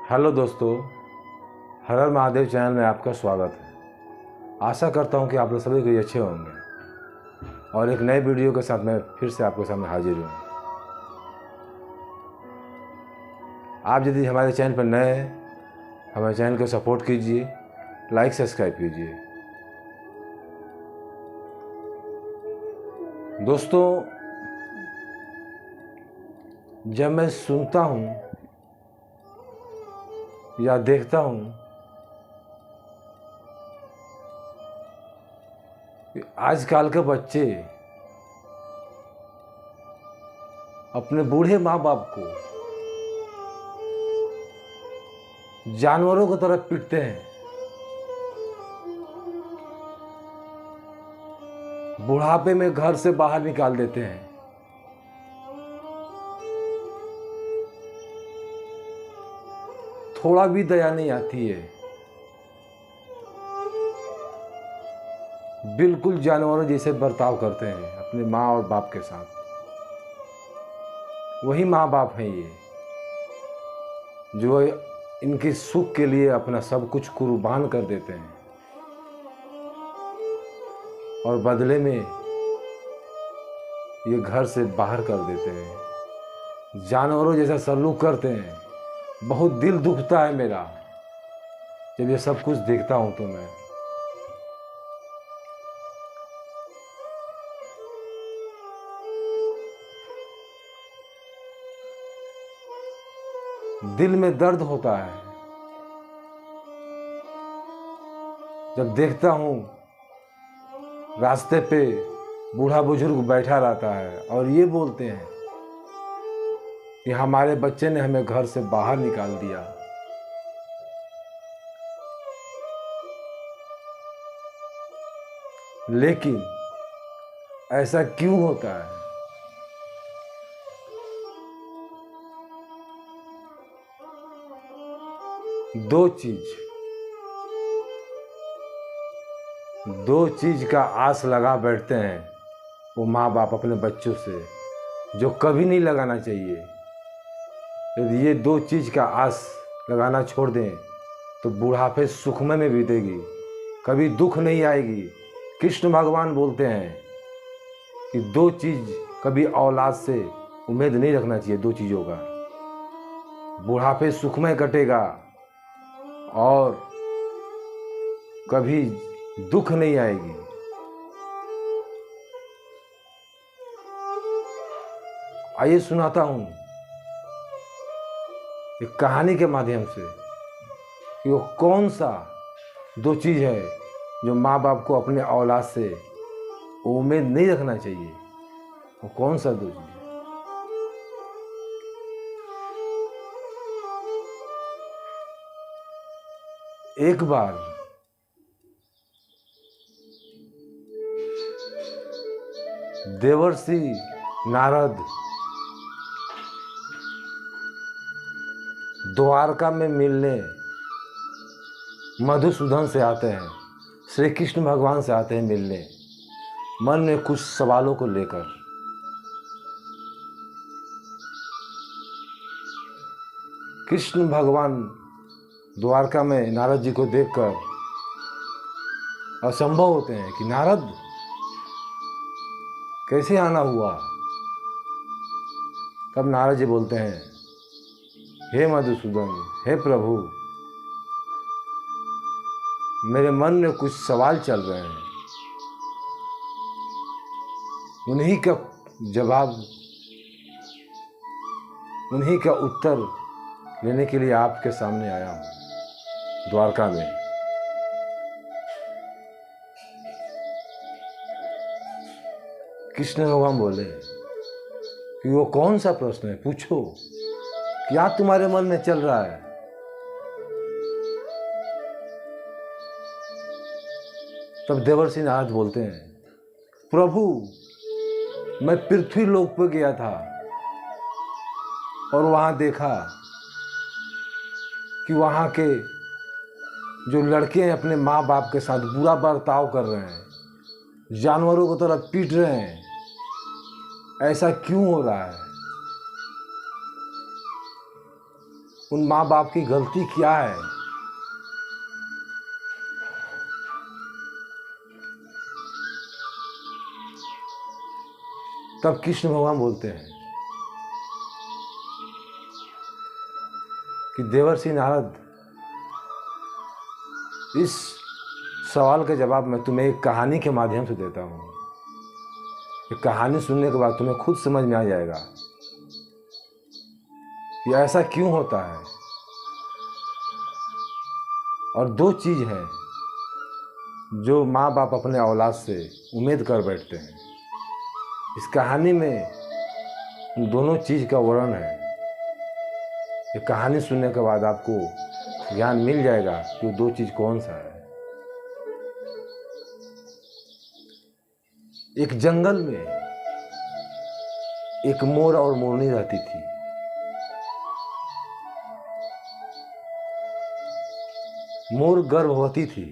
Hello दोस्तों, हर हर Mahadev channel में आपका स्वागत है। आशा करता हूं कि आप लोग सभी कोई अच्छे होंगे और एक नए वीडियो के साथ मैं फिर से आपके सामने हाजिर हूं। आप यदि हमारे चैनल पर नए हैं, हमारे चैनल को सपोर्ट कीजिए, लाइक सब्सक्राइब कीजिए। दोस्तों, जब मैं सुनता हूं या देखता हूं कि आजकल के बच्चे अपने बूढ़े माँ बाप को जानवरों की तरह पीटते हैं, बुढ़ापे में घर से बाहर निकाल देते हैं, थोड़ा भी दया नहीं आती है। बिल्कुल जानवरों जैसे बर्ताव करते हैं अपने माँ और बाप के साथ। वही माँ बाप हैं ये, जो इनके सुख के लिए अपना सब कुछ कुर्बान कर देते हैं और बदले में ये घर से बाहर कर देते हैं, जानवरों जैसा सलूक करते हैं। बहुत दिल दुखता है मेरा जब ये सब कुछ देखता हूं तो मैं दिल में दर्द होता है जब देखता हूं रास्ते पे बूढ़ा बुजुर्ग बैठा रहता है और ये बोलते हैं कि हमारे बच्चे ने हमें घर से बाहर निकाल दिया। लेकिन ऐसा क्यों होता है? दो चीज का आस लगा बैठते हैं वो माँ बाप अपने बच्चों से, जो कभी नहीं लगाना चाहिए। यदि ये दो चीज का आस लगाना छोड़ दें तो बुढ़ापे सुखमय में बीतेगी, कभी दुख नहीं आएगी। कृष्ण भगवान बोलते हैं कि दो चीज कभी औलाद से उम्मीद नहीं रखना चाहिए। दो चीजों का, बुढ़ापे सुखमय कटेगा और कभी दुख नहीं आएगी। आइए सुनाता हूं एक कहानी के माध्यम से कि वो कौन सा दो चीज है जो माँ बाप को अपने औलाद से उम्मीद नहीं रखना चाहिए। वो कौन सा दो चीज है? एक बार देवर्षि नारद द्वारका में मिलने मधुसूदन से आते हैं, श्री कृष्ण भगवान से आते हैं मिलने, मन में कुछ सवालों को लेकर। कृष्ण भगवान द्वारका में नारद जी को देखकर असंभव होते हैं कि नारद कैसे आना हुआ। तब नारद जी बोलते हैं, हे मधुसूदन, हे प्रभु, मेरे मन में कुछ सवाल चल रहे हैं, उन्हीं का जवाब, उन्हीं का उत्तर लेने के लिए आपके सामने आया हूं द्वारका में। कृष्ण भगवान बोले कि वो कौन सा प्रश्न है, पूछो, क्या तुम्हारे मन में चल रहा है। तब देवर्षि नारद बोलते हैं, प्रभु, मैं पृथ्वी लोक पर गया था और वहां देखा कि वहां के जो लड़के हैं अपने माँ बाप के साथ बुरा बर्ताव कर रहे हैं, जानवरों की तरह पीट रहे हैं। ऐसा क्यों हो रहा है? उन माँ बाप की गलती क्या है। तब कृष्ण भगवान बोलते हैं कि देवर्षि नारद, इस सवाल का जवाब मैं तुम्हें एक कहानी के माध्यम से देता हूँ। ये कहानी सुनने के बाद तुम्हें खुद समझ में आ जाएगा कि ऐसा क्यों होता है। और दो चीज़ है जो माँ बाप अपने औलाद से उम्मीद कर बैठते हैं। इस कहानी में उन दोनों चीज़ का वर्णन है। ये कहानी सुनने के बाद आपको ज्ञान मिल जाएगा कि वो दो चीज़ कौन सा है। एक जंगल में एक मोर और मोरनी रहती थी। मोर गर्भवती थी।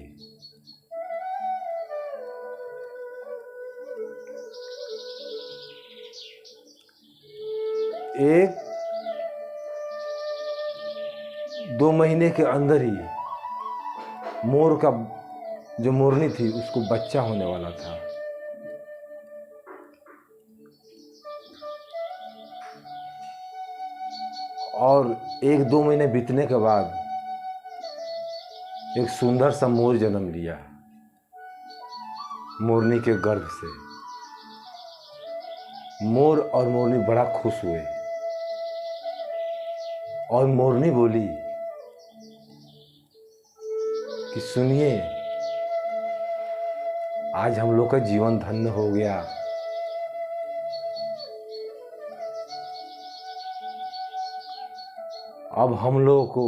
एक 2 महीने के अंदर ही मोर का जो मोरनी थी उसको बच्चा होने वाला था। और 1-2 महीने बीतने के बाद एक सुंदर सा मोर जन्म लिया मोरनी के गर्भ से। मोर और मोरनी बड़ा खुश हुए और मोरनी बोली कि सुनिए, आज हम लोग का जीवन धन्य हो गया। अब हम लोगों को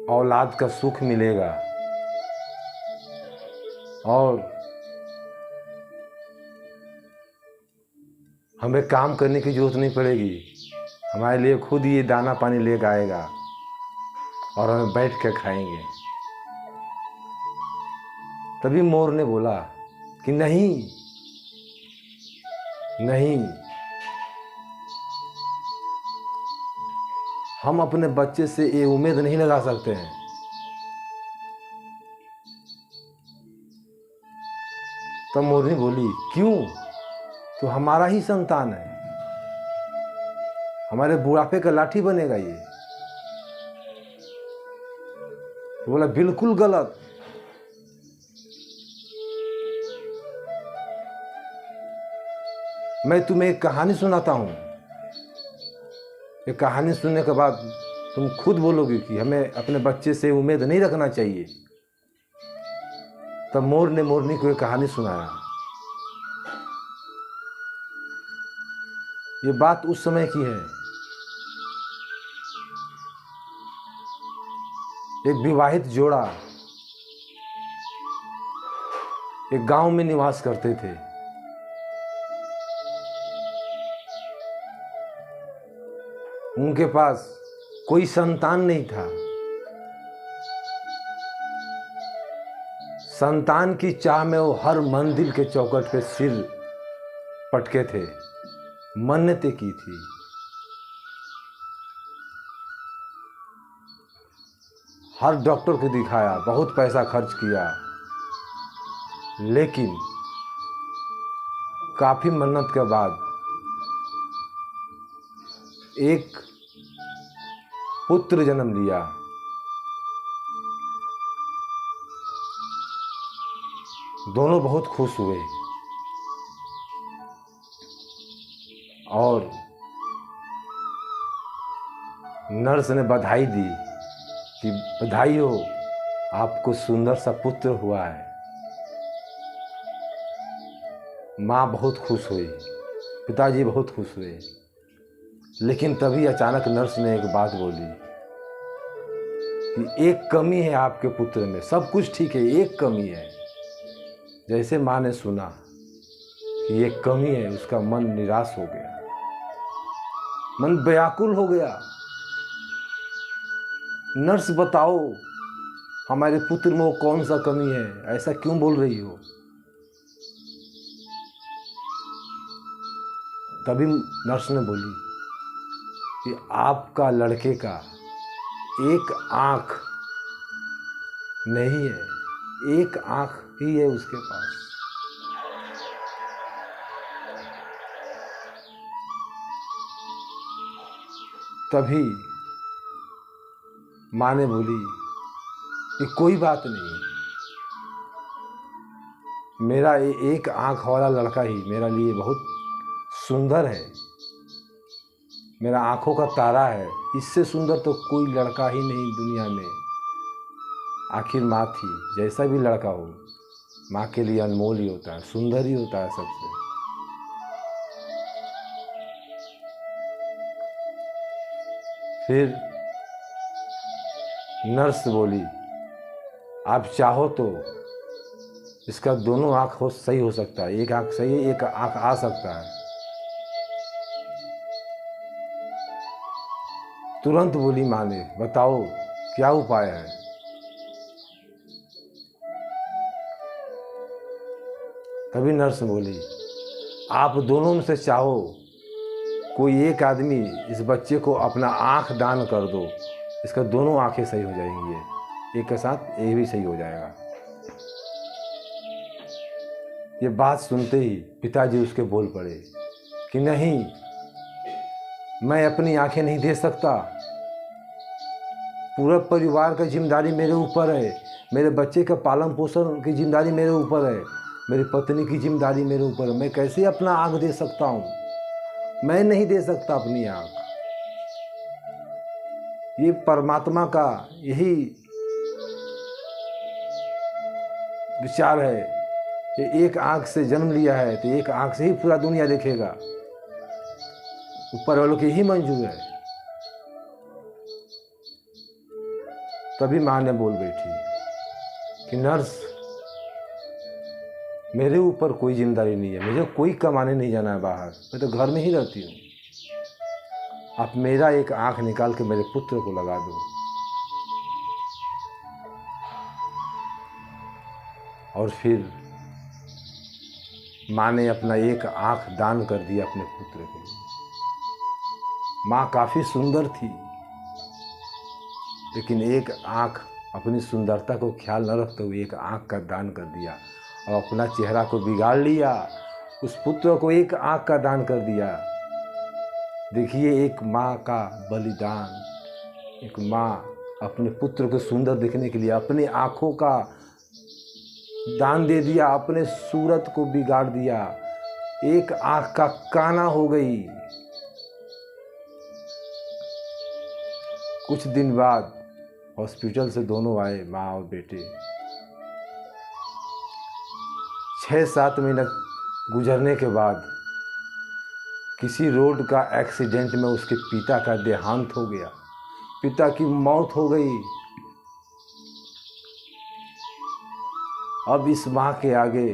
औलाद का सुख मिलेगा और हमें काम करने की जरूरत नहीं पड़ेगी। हमारे लिए खुद ये दाना पानी लेकर आएगा और हमें बैठ कर खाएंगे। तभी मोर ने बोला कि नहीं नहीं, हम अपने बच्चे से ये उम्मीद नहीं लगा सकते हैं। तब मोरनी बोली, क्यों? तो हमारा ही संतान है, हमारे बुढ़ापे का लाठी बनेगा ये। तो बोला, बिल्कुल गलत। मैं तुम्हें एक कहानी सुनाता हूं। ये कहानी सुनने के बाद तुम खुद बोलोगे कि हमें अपने बच्चे से उम्मीद नहीं रखना चाहिए। तब मोर ने मोरनी को एक कहानी सुनाया। ये बात उस समय की है। एक विवाहित जोड़ा एक गांव में निवास करते थे। उनके पास कोई संतान नहीं था। संतान की चाह में वो हर मंदिर के चौखट पे सिर पटके थे, मन्नतें की थी। हर डॉक्टर को दिखाया, बहुत पैसा खर्च किया, लेकिन काफी मन्नत के बाद एक पुत्र जन्म लिया। दोनों बहुत खुश हुए और नर्स ने बधाई दी कि बधाई हो, आपको सुंदर सा पुत्र हुआ है। माँ बहुत खुश हुई, पिताजी बहुत खुश हुए। लेकिन तभी अचानक नर्स ने एक बात बोली कि एक कमी है आपके पुत्र में। सब कुछ ठीक है, एक कमी है। जैसे माँ ने सुना कि एक कमी है, उसका मन निराश हो गया, मन व्याकुल हो गया। नर्स बताओ, हमारे पुत्र में वो कौन सा कमी है, ऐसा क्यों बोल रही हो? तभी नर्स ने बोली कि आपका लड़के का एक आँख नहीं है, एक आँख ही है उसके पास। तभी माँ ने बोली कि कोई बात नहीं, मेरा एक आँख वाला लड़का ही मेरे लिए बहुत सुंदर है, मेरा आँखों का तारा है, इससे सुंदर तो कोई लड़का ही नहीं दुनिया में। आखिर माँ थी, जैसा भी लड़का हो माँ के लिए अनमोल ही होता है, सुंदर ही होता है सबसे। फिर नर्स बोली, आप चाहो तो इसका दोनों आँख सही हो सकता है, एक आँख सही है, एक आँख आ सकता है। तुरंत बोली माँ ने, बताओ क्या उपाय है। तभी नर्स बोली, आप दोनों में से चाहो कोई एक आदमी इस बच्चे को अपना आँख दान कर दो, इसका दोनों आँखें सही हो जाएंगी, एक के साथ ये भी सही हो जाएगा। ये बात सुनते ही पिताजी उसके बोल पड़े कि नहीं, मैं अपनी आँखें नहीं दे सकता, पूरा परिवार का जिम्मेदारी मेरे ऊपर है, मेरे बच्चे का पालन पोषण की जिम्मेदारी मेरे ऊपर है, मेरी पत्नी की जिम्मेदारी मेरे ऊपर है, मैं कैसे अपना आँख दे सकता हूँ, मैं नहीं दे सकता अपनी आँख। ये परमात्मा का यही विचार है कि एक आँख से जन्म लिया है तो एक आँख से ही पूरा दुनिया देखेगा, ऊपर वालों की ही मंजूर है। तभी माँ ने बोल बैठी कि नर्स, मेरे ऊपर कोई जिम्मेदारी नहीं है, मुझे कोई कमाने नहीं जाना है बाहर, मैं तो घर में ही रहती हूँ, आप मेरा एक आँख निकाल के मेरे पुत्र को लगा दो। और फिर माँ ने अपना एक आँख दान कर दिया अपने पुत्र को। माँ काफ़ी सुंदर थी, लेकिन एक आँख, अपनी सुंदरता को ख्याल न रखते हुए एक आँख का दान कर दिया और अपना चेहरा को बिगाड़ लिया, उस पुत्र को एक आँख का दान कर दिया। देखिए, एक माँ का बलिदान, एक माँ अपने पुत्र को सुंदर दिखने के लिए अपनी आँखों का दान दे दिया, अपने सूरत को बिगाड़ दिया, एक आँख का काना हो गई। कुछ दिन बाद हॉस्पिटल से दोनों आए, माँ और बेटे। 6-7 मिनट गुजरने के बाद किसी रोड का एक्सीडेंट में उसके पिता का देहांत हो गया, पिता की मौत हो गई। अब इस माँ के आगे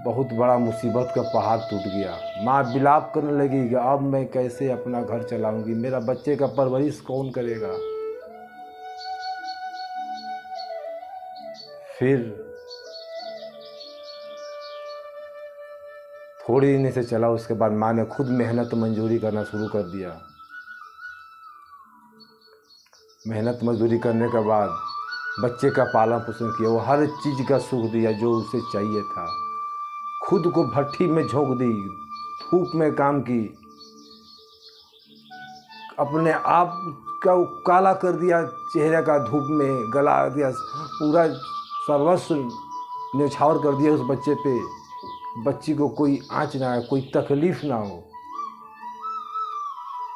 बहुत बड़ा मुसीबत का पहाड़ टूट गया। माँ विलाप करने लगी कि अब मैं कैसे अपना घर चलाऊंगी, मेरा बच्चे का परवरिश कौन करेगा। फिर थोड़ी दिन से चला, उसके बाद माँ ने खुद मेहनत मजदूरी करना शुरू कर दिया। मेहनत मजदूरी करने के बाद बच्चे का पालन पोषण किया, वो हर चीज़ का सुख दिया जो उसे चाहिए था। खुद को भट्ठी में झोंक दी, धूप में काम की, अपने आप का काला कर दिया, चेहरे का धूप में गला दिया, पूरा सर्वस्व न्यौछावर कर दिया उस बच्चे पे। बच्ची को कोई आँच ना आए, कोई तकलीफ ना हो।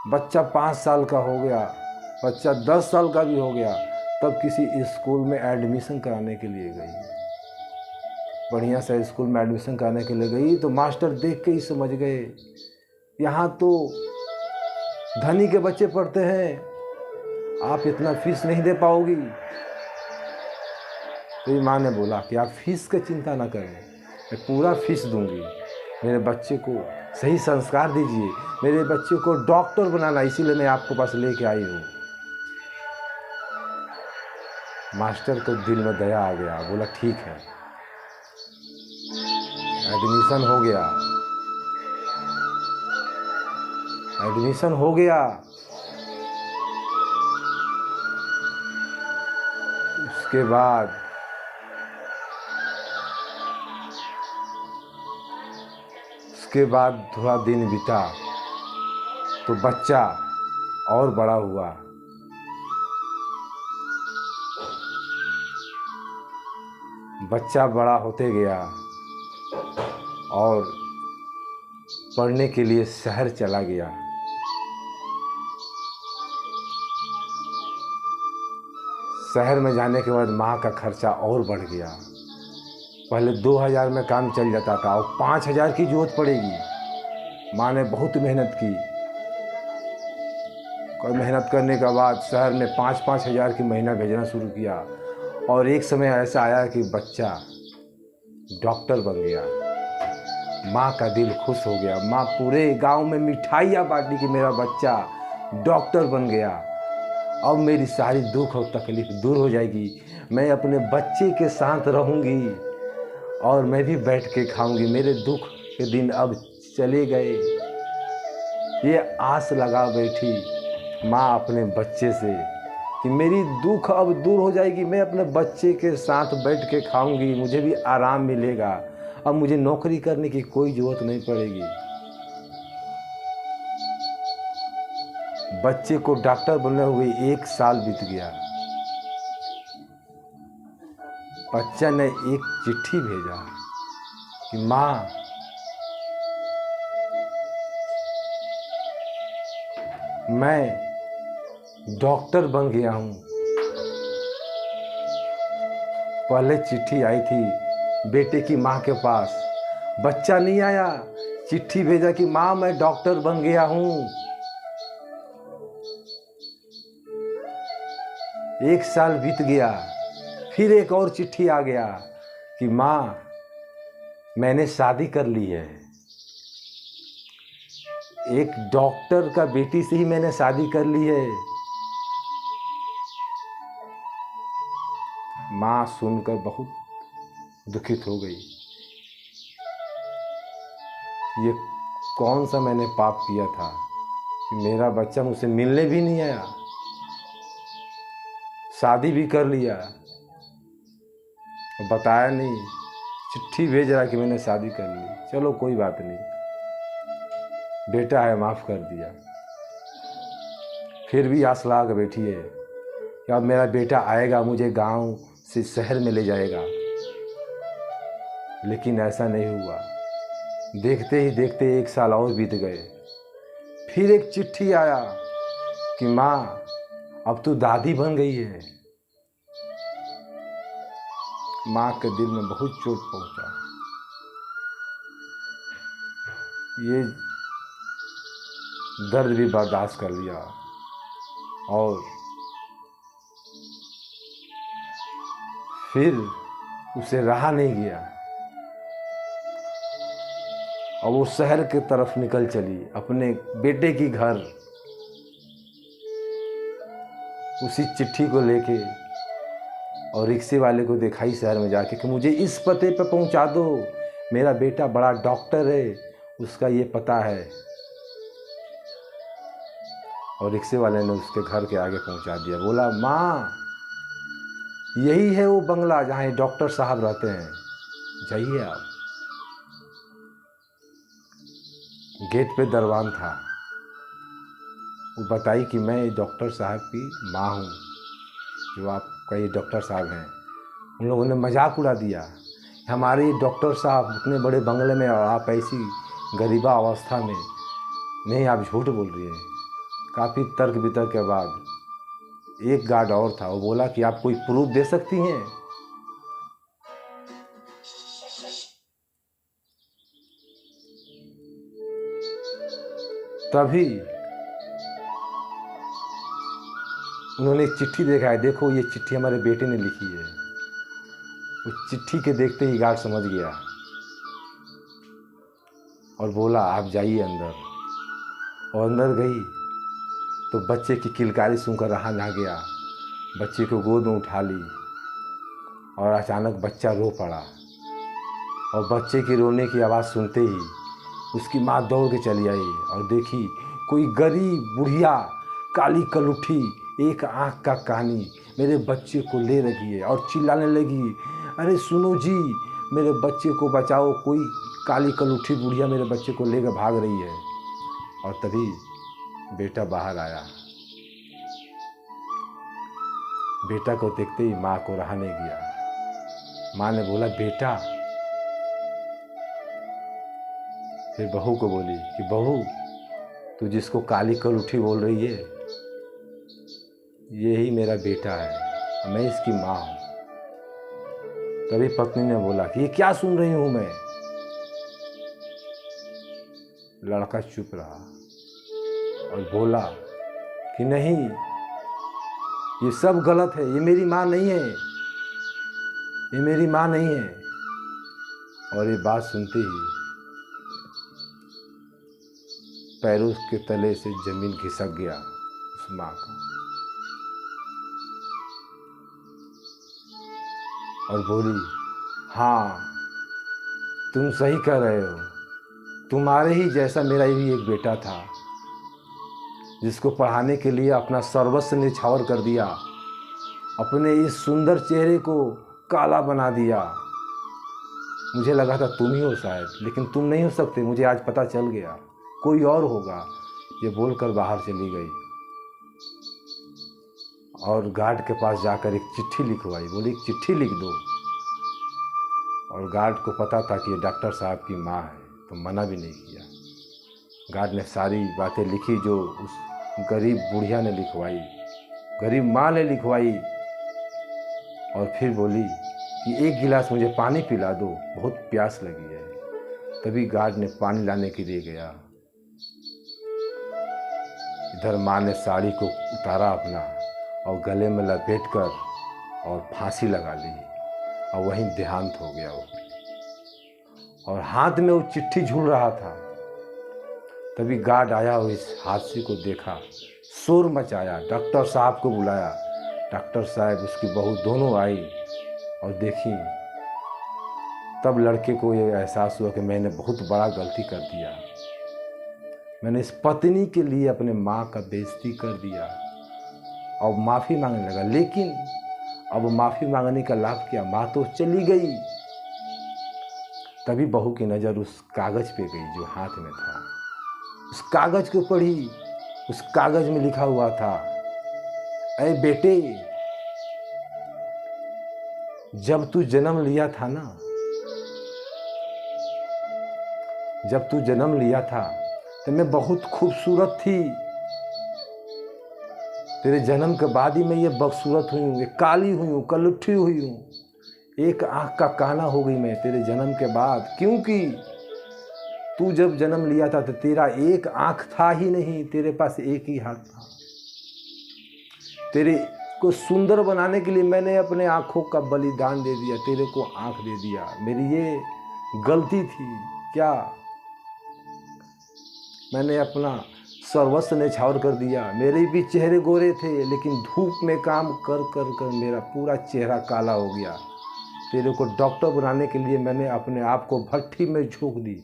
बच्चा 5 साल का हो गया, बच्चा 10 साल का भी हो गया, तब किसी स्कूल में एडमिशन कराने के लिए गई। बढ़िया से स्कूल में एडमिशन कराने के लिए गई तो मास्टर देख के ही समझ गए, यहाँ तो धनी के बच्चे पढ़ते हैं, आप इतना फीस नहीं दे पाओगी। तो माँ ने बोला कि आप फीस की चिंता ना करें, मैं पूरा फीस दूंगी, मेरे बच्चे को सही संस्कार दीजिए, मेरे बच्चे को डॉक्टर बनाना, इसीलिए मैं आपके पास लेके आई हूँ। मास्टर को दिल में दया आ गया, बोला ठीक है। एडमिशन हो गया, एडमिशन हो गया। उसके बाद थोड़ा दिन बीता तो बच्चा और बड़ा हुआ। बच्चा बड़ा होते गया और पढ़ने के लिए शहर चला गया। शहर में जाने के बाद माँ का खर्चा और बढ़ गया। पहले 2000 में काम चल जाता था और 5000 की जरूरत पड़ेगी। माँ ने बहुत मेहनत की और मेहनत करने के बाद शहर में 5-5 हज़ार की महीना भेजना शुरू किया। और एक समय ऐसा आया कि बच्चा डॉक्टर बन गया। माँ का दिल खुश हो गया। माँ पूरे गांव में मिठाइयाँ बांटी कि मेरा बच्चा डॉक्टर बन गया। अब मेरी सारी दुख और तकलीफ दूर हो जाएगी। मैं अपने बच्चे के साथ रहूँगी और मैं भी बैठ के खाऊंगी। मेरे दुख के दिन अब चले गए। ये आस लगा बैठी माँ अपने बच्चे से कि मेरी दुख अब दूर हो जाएगी। मैं अपने बच्चे के साथ बैठ के खाऊंगी, मुझे भी आराम मिलेगा। अब मुझे नौकरी करने की कोई ज़रूरत नहीं पड़ेगी। बच्चे को डॉक्टर बनने हुए 1 साल बीत गया। बच्चा ने एक चिट्ठी भेजा कि माँ, मैं डॉक्टर बन गया हूँ। पहले चिट्ठी आई थी बेटे की माँ के पास, बच्चा नहीं आया। चिट्ठी भेजा कि माँ मैं डॉक्टर बन गया हूँ। 1 साल बीत गया। फिर एक और चिट्ठी आ गया कि माँ मैंने शादी कर ली है। एक डॉक्टर का बेटी से ही मैंने शादी कर ली है। माँ सुनकर बहुत दुखित हो गई। ये कौन सा मैंने पाप किया था कि मेरा बच्चा मुझसे मिलने भी नहीं आया, शादी भी कर लिया, बताया नहीं, चिट्ठी भेज रहा कि मैंने शादी कर ली। चलो कोई बात नहीं, बेटा है माफ़ कर दिया। फिर भी आस लगा के बैठी है कि अब मेरा बेटा आएगा, मुझे गांव से शहर में ले जाएगा। लेकिन ऐसा नहीं हुआ। देखते ही देखते 1 साल और बीत गए। फिर एक चिट्ठी आया कि माँ अब तू दादी बन गई है। माँ के दिल में बहुत चोट पहुंचा। ये दर्द भी बर्दाश्त कर लिया और फिर उसे रहा नहीं गया और वो शहर की तरफ निकल चली अपने बेटे की घर। उसी चिट्ठी को लेके और रिक्शे वाले को दिखाई शहर में जाके कि मुझे इस पते पे पहुंचा दो, मेरा बेटा बड़ा डॉक्टर है, उसका ये पता है। और रिक्शे वाले ने उसके घर के आगे पहुंचा दिया। बोला माँ यही है वो बंगला जहाँ डॉक्टर साहब रहते हैं, जाइए आप। गेट पे दरवान था। वो बताई कि मैं डॉक्टर साहब की माँ हूँ, जो आपका ये डॉक्टर साहब हैं। उन लोगों ने मजाक उड़ा दिया, हमारे डॉक्टर साहब इतने बड़े बंगले में और आप ऐसी गरीबा अवस्था में। नहीं, आप झूठ बोल रही हैं। काफ़ी तर्क वितर्क के बाद एक गार्ड और था, वो बोला कि आप कोई प्रूफ दे सकती हैं। तभी उन्होंने एक चिट्ठी देखा है, देखो ये चिट्ठी हमारे बेटे ने लिखी है। उस चिट्ठी के देखते ही गार्ड समझ गया और बोला आप जाइए अंदर। और अंदर गई तो बच्चे की किलकारी सुनकर रहा ना गया। बच्चे को गोद में उठा ली और अचानक बच्चा रो पड़ा। और बच्चे के रोने की आवाज़ सुनते ही उसकी माँ दौड़ के चली आई और देखी कोई गरीब बुढ़िया, काली कलुठी, एक आँख का कानी मेरे बच्चे को ले रही है और चिल्लाने लगी, अरे सुनो जी, मेरे बच्चे को बचाओ, कोई काली कलूठी बुढ़िया मेरे बच्चे को लेकर भाग रही है। और तभी बेटा बाहर आया। बेटा को देखते ही माँ को रहा नहीं गया। माँ ने बोला, बेटा। फिर बहू को बोली कि बहू, तू जिसको काली कलूठी बोल रही है, यही मेरा बेटा है, मैं इसकी माँ हूँ। तभी पत्नी ने बोला कि ये क्या सुन रही हूँ मैं। लड़का चुप रहा और बोला कि नहीं, ये सब गलत है, ये मेरी माँ नहीं है, ये मेरी माँ नहीं है। और ये बात सुनते ही पैरों के तले से जमीन खिसक गया उस माँ का, और बोली, हाँ तुम सही कह रहे हो, तुम्हारे ही जैसा मेरा भी एक बेटा था, जिसको पढ़ाने के लिए अपना सर्वस्व न्यौछावर कर दिया, अपने इस सुंदर चेहरे को काला बना दिया। मुझे लगा था तुम ही हो शायद, लेकिन तुम नहीं हो सकते, मुझे आज पता चल गया, कोई और होगा। ये बोलकर बाहर चली गई और गार्ड के पास जाकर एक चिट्ठी लिखवाई। बोली, एक चिट्ठी लिख दो। और गार्ड को पता था कि ये डॉक्टर साहब की माँ है, तो मना भी नहीं किया। गार्ड ने सारी बातें लिखी जो उस गरीब बुढ़िया ने लिखवाई, गरीब माँ ने लिखवाई। और फिर बोली कि एक गिलास मुझे पानी पिला दो, बहुत प्यास लगी है। तभी गार्ड ने पानी लाने के लिए गया। इधर माँ ने साड़ी को उतारा अपना और गले में लपेटकर और फांसी लगा ली, और वहीं देहांत हो गया वो। और हाथ में वो चिट्ठी झूल रहा था। तभी गार्ड आया और इस हादसे को देखा, शोर मचाया, डॉक्टर साहब को बुलाया। डॉक्टर साहब, उसकी बहू दोनों आई और देखी। तब लड़के को ये एहसास हुआ कि मैंने बहुत बड़ा गलती कर दिया, मैंने इस पत्नी के लिए अपने माँ का बेइज्जती कर दिया, और माफ़ी मांगने लगा। लेकिन अब माफ़ी मांगने का लाभ क्या, माँ तो चली गई। तभी बहू की नज़र उस कागज़ पे गई जो हाथ में था। उस कागज़ को पढ़ी। उस कागज़ में लिखा हुआ था, अरे बेटे, जब तू जन्म लिया था ना, जब तू जन्म लिया था तो मैं बहुत खूबसूरत थी। तेरे जन्म के बाद ही मैं ये बदसूरत हुई हूँ, ये काली हुई हूँ, कलुट्ठी हुई हूँ, एक आँख का काना हो गई मैं तेरे जन्म के बाद। क्योंकि तू जब जन्म लिया था तो तेरा एक आँख था ही नहीं, तेरे पास एक ही हाथ था। तेरे को सुंदर बनाने के लिए मैंने अपने आँखों का बलिदान दे दिया, तेरे को आँख दे दिया। मेरी ये गलती थी क्या, मैंने अपना सर्वस्व न्यौछावर कर दिया। मेरे भी चेहरे गोरे थे, लेकिन धूप में काम कर कर कर मेरा पूरा चेहरा काला हो गया। तेरे को डॉक्टर बनाने के लिए मैंने अपने आप को भट्ठी में झोंक दी।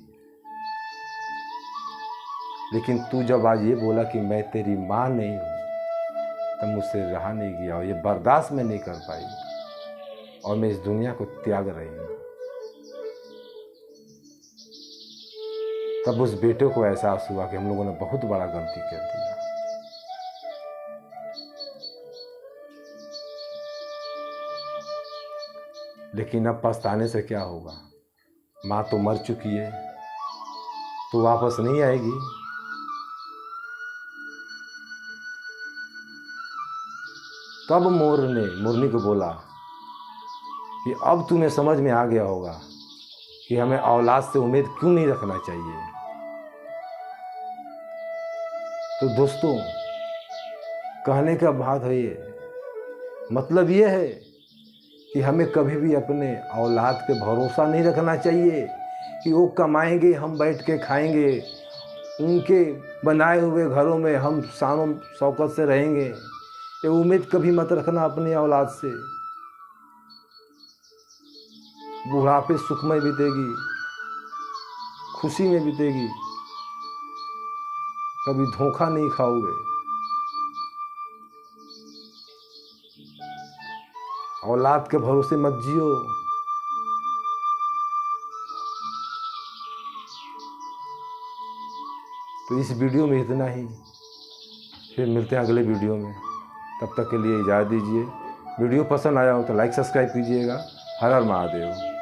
लेकिन तू जब आज ये बोला कि मैं तेरी माँ नहीं हूँ, तब मुझसे रहा नहीं गया, और ये बर्दाश्त मैं नहीं कर पाई, और मैं इस दुनिया को त्याग रही हूँ। तब उस बेटे को एहसास हुआ कि हम लोगों ने बहुत बड़ा गलती कर दिया। लेकिन अब पछताने से क्या होगा, माँ तो मर चुकी है, तो वापस नहीं आएगी। तब मोरनी को बोला कि अब तुम्हें समझ में आ गया होगा कि हमें औलाद से उम्मीद क्यों नहीं रखना चाहिए। तो दोस्तों, कहने का बात है ये, मतलब ये है कि हमें कभी भी अपने औलाद पे भरोसा नहीं रखना चाहिए कि वो कमाएंगे, हम बैठ के खाएंगे, उनके बनाए हुए घरों में हम शानों शौकत से रहेंगे। ये उम्मीद कभी मत रखना अपनी औलाद से। बुढ़ापे सुखमय बीतेगी, खुशी में बीतेगी, कभी धोखा नहीं खाओगे। औलाद के भरोसे मत जियो। तो इस वीडियो में इतना ही, फिर मिलते हैं अगले वीडियो में। तब तक के लिए इजाज़त दीजिए। वीडियो पसंद आया हो तो लाइक सब्सक्राइब कीजिएगा। हर हर महादेव।